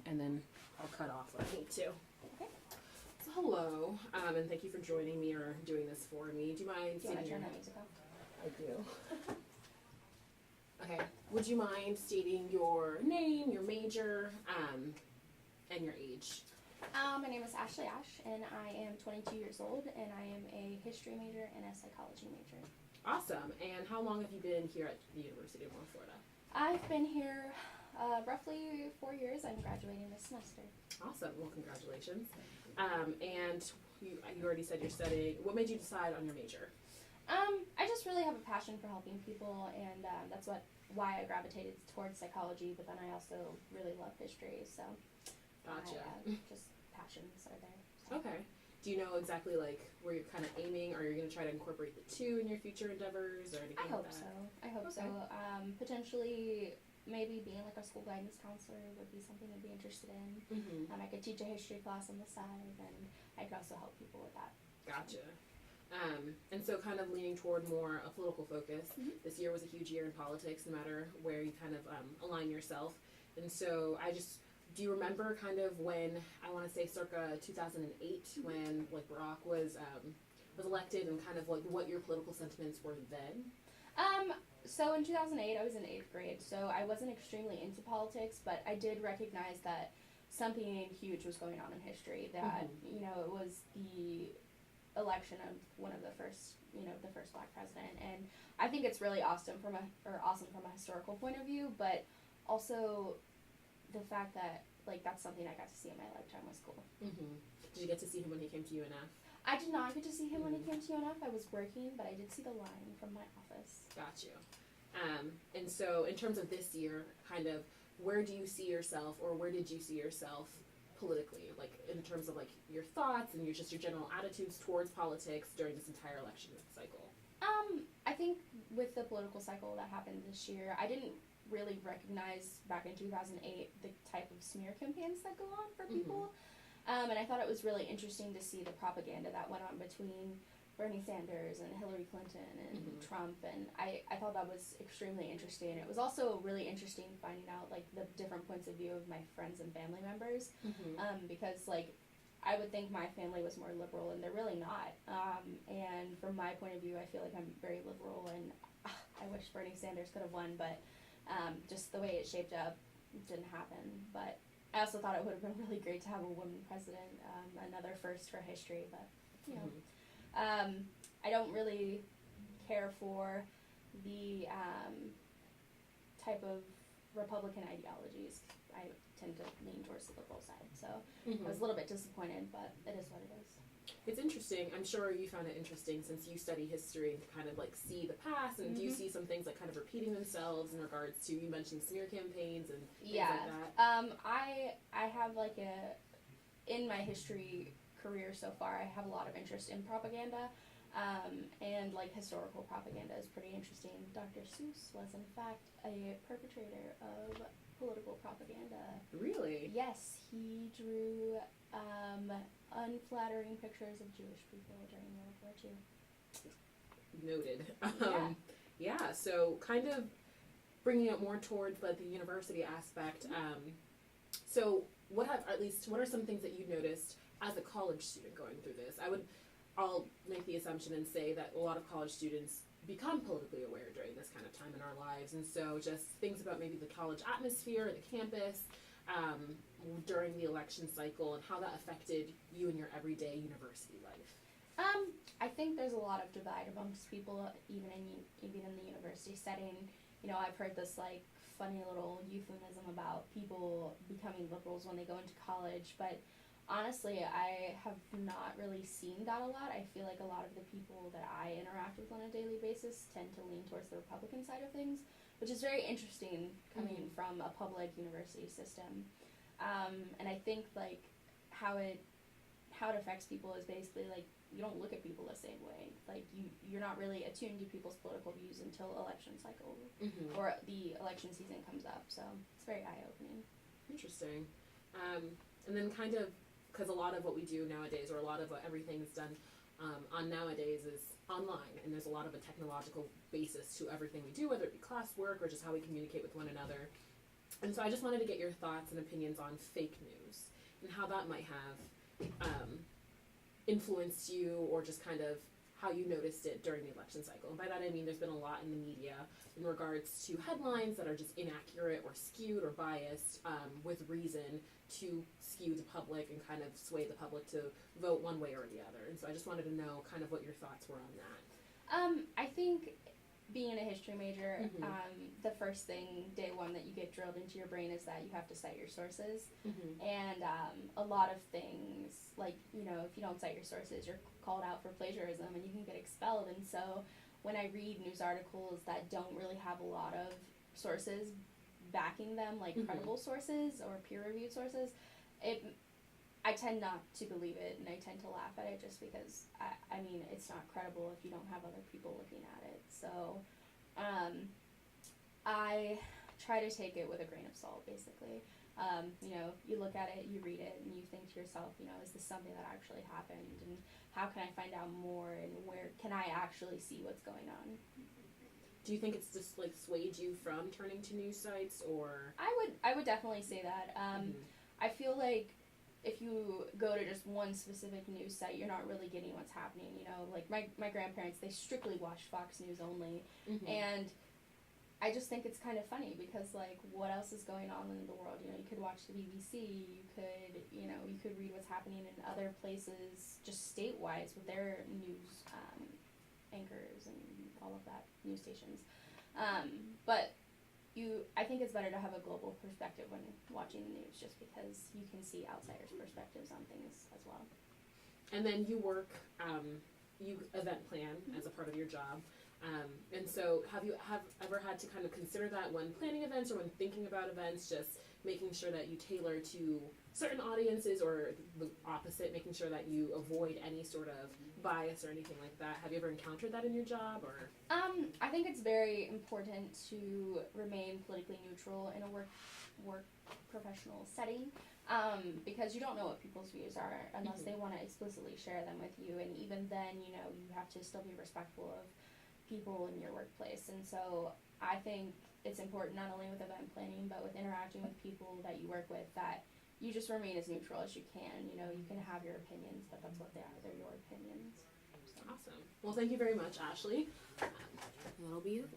and then I'll cut off what I need to. Okay. So hello, and thank you for joining me or doing this for me. Do you mind Do you want to stating turn your that music off? I do. Okay. Would you mind stating your name, your major, and your age? My name is Ashley Ashe, and I am 22 years old, and I am a history major and a psychology major. Awesome. And how long have you been here at the University of North Florida? I've been here roughly 4 years. I'm graduating this semester. Awesome. Well, congratulations. And you already said you're studying. What made you decide on your major? I just really have a passion for helping people, and that's why I gravitated towards psychology, but then I also really love history, so Gotcha. Just passions are there. So. Okay. Do you know exactly like where you're kind of aiming, or you're going to try to incorporate the two in your future endeavors, or anything I hope like that? so. I hope so. Potentially, maybe being like a school guidance counselor would be something I'd be interested in. Mm-hmm. I could teach a history class on the side, and I could also help people with that. Gotcha. And so kind of leaning toward more a political focus. Mm-hmm. This year was a huge year in politics, no matter where you kind of align yourself. And so do you remember kind of when, I want to say circa 2008, Mm-hmm. when like Barack was elected, and kind of like what your political sentiments were then? So in 2008, I was in 8th grade, so I wasn't extremely into politics, but I did recognize that something huge was going on in history, that, Mm-hmm. it was the election of one of the first black president, and I think it's really awesome from a historical point of view, but also the fact that, like, that's something I got to see in my lifetime was cool. Mm-hmm. Did you get to see him when he came to UNF? I did not get to see him when he came to UNF. I was working, but I did see the line from my office. Got you. And so in terms of this year, kind of, where do you see yourself, or where did you see yourself politically, like in terms of like your thoughts and your general attitudes towards politics during this entire election cycle? I think with the political cycle that happened this year, I didn't really recognize back in 2008 the type of smear campaigns that go on for people. And I thought it was really interesting to see the propaganda that went on between Bernie Sanders and Hillary Clinton and Trump, and I thought that was extremely interesting. It was also really interesting finding out like the different points of view of my friends and family members, because like I would think my family was more liberal, and they're really not. And from my point of view, I feel like I'm very liberal, and I wish Bernie Sanders could have won, but just the way it shaped up didn't happen. But I also thought it would have been really great to have a woman president, another first for history, but I don't really care for the type of Republican ideologies. I tend to lean towards the liberal side, so I was a little bit disappointed, but it is what it is. It's interesting. I'm sure you found it interesting since you study history and kind of like see the past, and do you see some things like kind of repeating themselves in regards to, you mentioned smear campaigns and things like that? I have like in my history career so far, I have a lot of interest in propaganda, and like historical propaganda is pretty interesting. Dr. Seuss was in fact a perpetrator of political propaganda. Really? Yes, he drew unflattering pictures of Jewish people during World War II. Noted. Yeah, so kind of bringing it more towards like the university aspect. So what are some things that you noticed as a college student going through this? I'll make the assumption and say that a lot of college students become politically aware during this kind of time in our lives, and so just things about maybe the college atmosphere, the campus, during the election cycle, and how that affected you in your everyday university life. I think there's a lot of divide amongst people, even in the university setting. I've heard this like funny little euphemism about people becoming liberals when they go into college, but honestly, I have not really seen that a lot. I feel like a lot of the people that I interact with on a daily basis tend to lean towards the Republican side of things, which is very interesting coming from a public university system. And I think like how it affects people is basically like you don't look at people the same way. Like you're not really attuned to people's political views until election cycle or the election season comes up. So it's very eye-opening. Interesting. And then kind of, because a lot of what we do nowadays, or a lot of everything is done on nowadays, is online, and there's a lot of a technological basis to everything we do, whether it be classwork or just how we communicate with one another. And so I just wanted to get your thoughts and opinions on fake news and how that might have influenced you, or just kind of how you noticed it during the election cycle. And by that I mean there's been a lot in the media in regards to headlines that are just inaccurate or skewed or biased, with reason to skew the public and kind of sway the public to vote one way or the other. And so I just wanted to know kind of what your thoughts were on that. I think being a history major, Mhm. the first thing day one that you get drilled into your brain is that you have to cite your sources. Mhm. And a lot of things, like, you know, if you don't cite your sources, you're called out for plagiarism and you can get expelled. And so when I read news articles that don't really have a lot of sources backing them, like credible sources or peer-reviewed sources, I tend not to believe it, and I tend to laugh at it just because, I mean, it's not credible if you don't have other people looking at it. So I try to take it with a grain of salt, basically. You know, you look at it, you read it, and you think to yourself, you know, is this something that actually happened? And how can I find out more? And where can I actually see what's going on? Do you think it's just like swayed you from turning to news sites, or? I would definitely say that. I feel like if you go to just one specific news site, you're not really getting what's happening. You know, like my grandparents, they strictly watch Fox News only, and I just think it's kind of funny because, like, what else is going on in the world? You know, you could watch the BBC, you could read what's happening in other places, just state-wise with their news anchors and all of that, news stations. But I think it's better to have a global perspective when watching the news, just because you can see outsiders' perspectives on things as well. And then you work, you event plan as a part of your job. And so have you ever had to kind of consider that when planning events or when thinking about events, just making sure that you tailor to certain audiences, or the opposite, making sure that you avoid any sort of bias or anything like that? Have you ever encountered that in your job, or? I think it's very important to remain politically neutral in a work professional setting, because you don't know what people's views are unless they want to explicitly share them with you, and even then, you know, you have to still be respectful of people in your workplace. And so I think it's important, not only with event planning, but with interacting with people that you work with, that you just remain as neutral as you can. You know, you can have your opinions, but that's what they are. They're your opinions. So. Awesome. Well, thank you very much, Ashley. That'll be it.